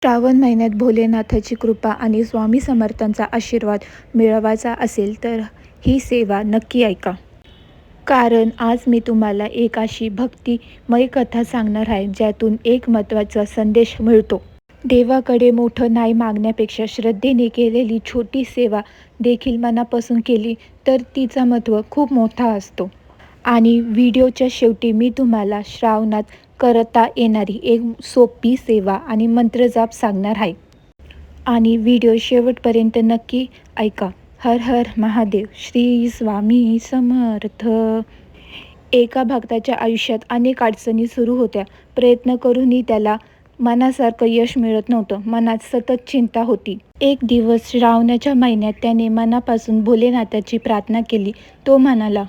श्रावण महिन्यात भोलेनाथाची कृपा आणि स्वामी समर्थांचा आशीर्वाद मिळवायचा असेल तर ही सेवा नक्की ऐका. कारण आज मी तुम्हाला एक अशी भक्तिमय कथा सांगणार आहे ज्यातून एक महत्त्वाचा संदेश मिळतो. देवाकडे मोठं नाही मागण्यापेक्षा श्रद्धेने केलेली छोटी सेवा देखील मनापासून केली तर तिचा महत्त्व खूप मोठा असतो. आणि व्हिडिओच्या शेवटी मी तुम्हाला श्रावणात करता येणारी एक सोपी सेवा आणि मंत्रजाप सांगणार आहे. आणि व्हिडिओ शेवटपर्यंत नक्की ऐका. हर हर महादेव. श्री स्वामी समर्थ. एका भक्ताच्या आयुष्यात अनेक अडचणी सुरू होत्या. प्रयत्न करूनही त्याला मनासारखं यश मिळत नव्हतं. मनात सतत चिंता होती. एक दिवस श्रावणाच्या महिन्यात त्याने मनापासून भोलेनाथाची प्रार्थना केली. तो म्हणाला,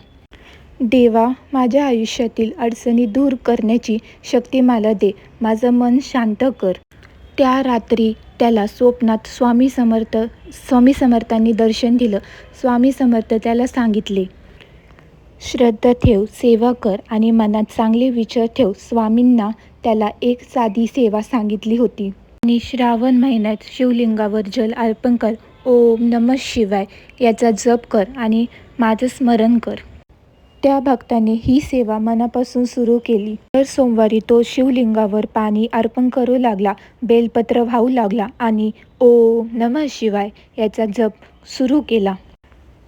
देवा, माझ्या आयुष्यातील अडचणी दूर करण्याची शक्ती मला दे. माझं मन शांत कर. त्या रात्री त्याला स्वप्नात स्वामी समर्थांनी दर्शन दिलं. स्वामी समर्थ त्याला सांगितले, श्रद्धा ठेव, सेवा कर आणि मनात चांगले विचार ठेव. स्वामींना त्याला एक साधी सेवा सांगितली होती. आणि श्रावण महिन्यात शिवलिंगावर जल अर्पण कर. ओम नमः शिवाय याचा जप कर आणि माझं स्मरण कर. त्या भक्ताने ही सेवा मनापासून सुरू केली. दर सोमवारी तो शिवलिंगावर पाणी अर्पण करू लागला, बेलपत्र वाहू लागला आणि ओम नमः शिवाय याचा जप सुरू केला.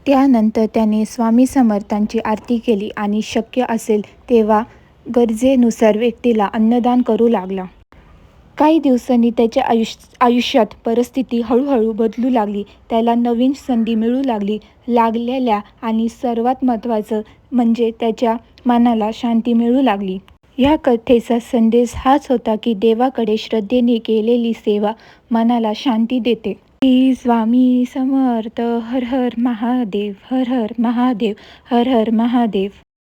त्यानंतर त्याने स्वामी समर्थांची आरती केली आणि शक्य असेल तेव्हा गरजेनुसार व्यक्तीला अन्नदान करू लागला. काही दिवसांनी त्याच्या आयुष्यात परिस्थिती हळूहळू बदलू लागली. त्याला नवीन संधी मिळू लागलेल्या आणि सर्वात महत्त्वाचं म्हणजे त्याच्या मनाला शांती मिळू लागली. या कथेचा संदेश हाच होता की देवाकडे श्रद्धेने केलेली सेवा मनाला शांती देते. श्री स्वामी समर्थ. हर हर महादेव. हर हर महादेव. हर हर महादेव.